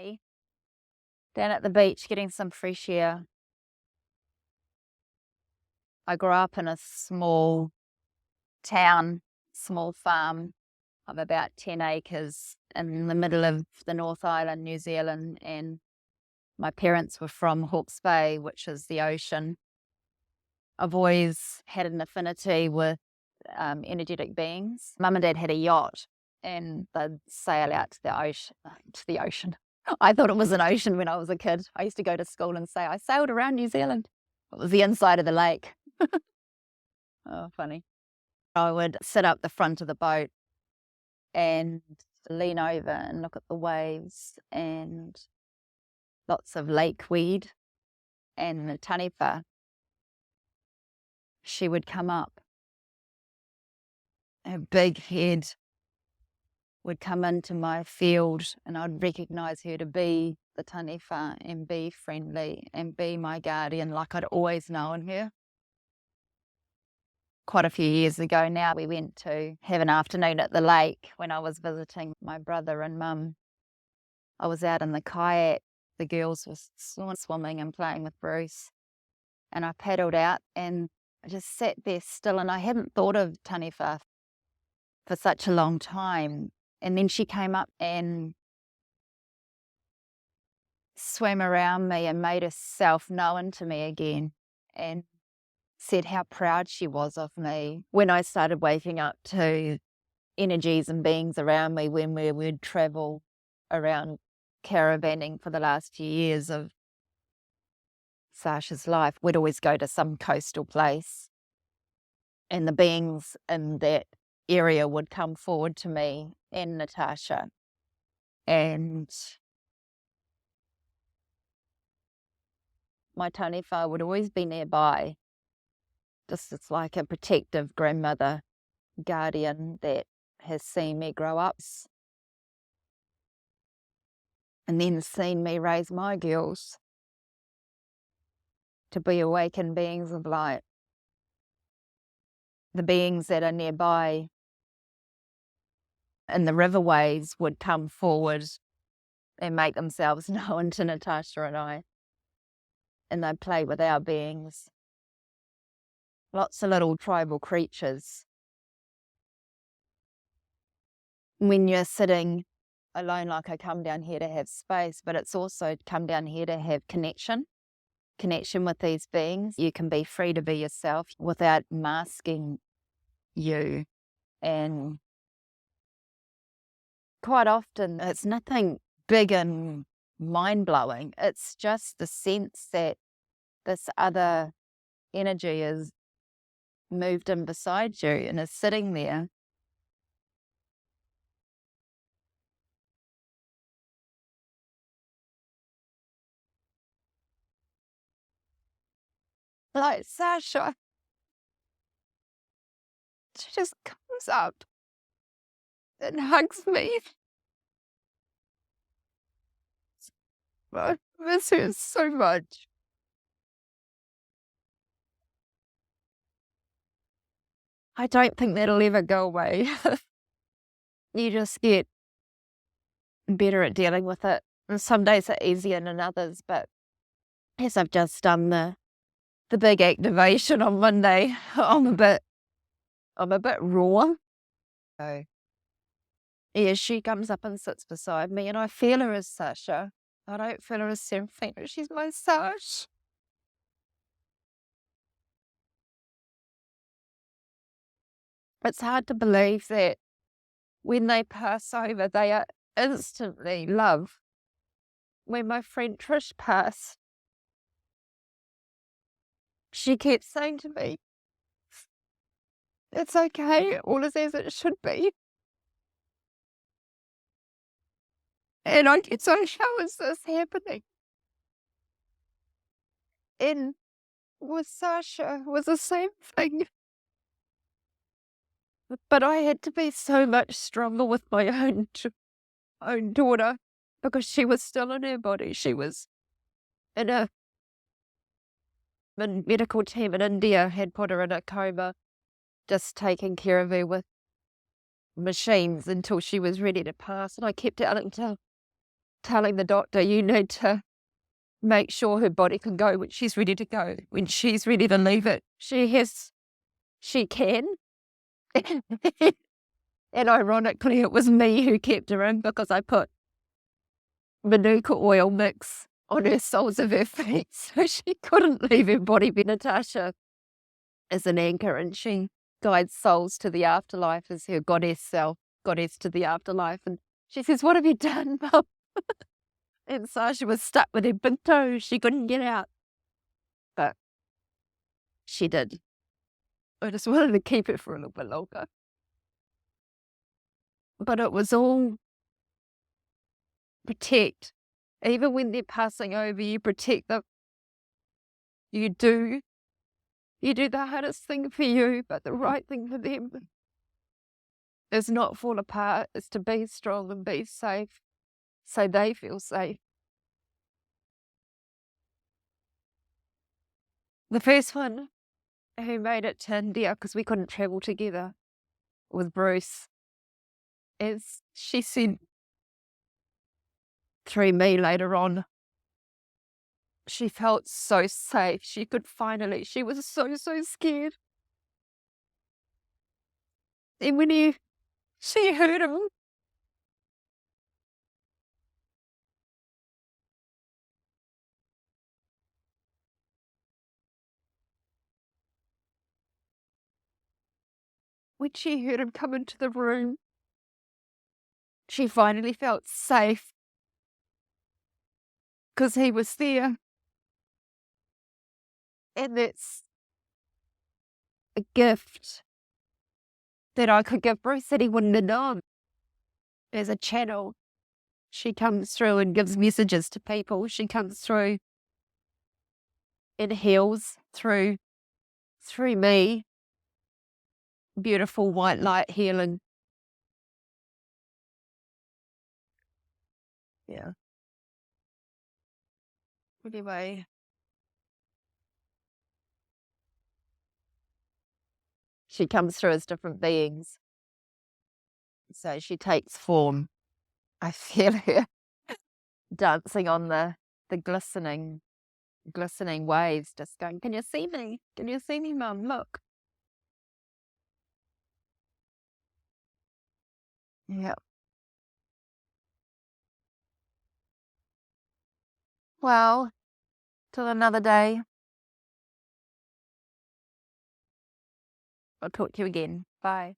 me down at the beach getting some fresh air. I grew up in a small town, small farm of about 10 acres in the middle of the North Island, New Zealand, and my parents were from Hawke's Bay, which is the ocean. I've always had an affinity with energetic beings. Mum and Dad had a yacht, and they'd sail out to the ocean. I thought it was an ocean when I was a kid. I used to go to school and say, I sailed around New Zealand. It was the inside of the lake. Oh, funny. I would sit up the front of the boat and lean over and look at the waves and lots of lake weed and the Taniwha. She would come up. Her big head would come into my field and I'd recognise her to be the Taniwha and be friendly and be my guardian like I'd always known her. Quite a few years ago now, we went to have an afternoon at the lake when I was visiting my brother and mum. I was out in the kayak. The girls were swimming and playing with Bruce. And I paddled out and I just sat there still, and I hadn't thought of Taniwha for such a long time. And then she came up and swam around me and made herself known to me again and said how proud she was of me. When I started waking up to energies and beings around me when we would travel around caravanning for the last few years of Sacha's life, we'd always go to some coastal place and the beings in that area would come forward to me and Natasha, and my Taniwha would always be nearby. Just it's like a protective grandmother, guardian that has seen me grow up and then seen me raise my girls to be awakened beings of light. The beings that are nearby in the riverways would come forward and make themselves known to Natasha and I. And they'd play with our beings. Lots of little tribal creatures. When you're sitting alone, like I come down here to have space, but it's also come down here to have connection with these beings. You can be free to be yourself without masking you. And quite often it's nothing big and mind-blowing. It's just the sense that this other energy is moved in beside you and is sitting there. Like Sacha, she just comes up and hugs me. I miss her so much. I don't think that'll ever go away. You just get better at dealing with it. And some days are easier than others, but as I've just done the big activation on Monday, I'm a bit raw. So yeah, she comes up and sits beside me and I feel her as Sacha. I don't feel her as Serafina. She's my Sacha. It's hard to believe that when they pass over, they are instantly love. When my friend Trish passed, she kept saying to me, it's okay, all is as it should be. And I get so, how is this happening? And with Sacha, it was the same thing. But I had to be so much stronger with my own daughter because she was still in her body. She was in a medical team in India had put her in a coma, just taking care of her with machines until she was ready to pass. And I kept out until telling the doctor, you need to make sure her body can go when she's ready to go, when she's ready to leave it. She can. And ironically, it was me who kept her in because I put manuka oil mix on her soles of her feet so she couldn't leave her body. But Natasha is an anchor and she guides souls to the afterlife as her goddess self, goddess to the afterlife. And she says, "What have you done, Mum?" And Sasha was stuck with her big toe. She couldn't get out. But she did. I just wanted to keep it for a little bit longer. But it was all protect. Even when they're passing over, you protect them. You do the hardest thing for you, but the right thing for them is not fall apart, is to be strong and be safe so they feel safe. The first one who made it to India, because we couldn't travel together, was Bruce. As she said through me later on, she felt so safe. She could finally, she was so scared. And when she heard him, come into the room, she finally felt safe because he was there. And that's a gift that I could give Bruce that he wouldn't have known. As a channel, she comes through and gives messages to people. She comes through and heals through me. Beautiful white light healing. Yeah. Anyway, she comes through as different beings. So she takes form. I feel her dancing on the glistening waves, just going, "Can you see me? Can you see me, Mum? Look." Yeah. Well, till another day. I'll talk to you again. Bye.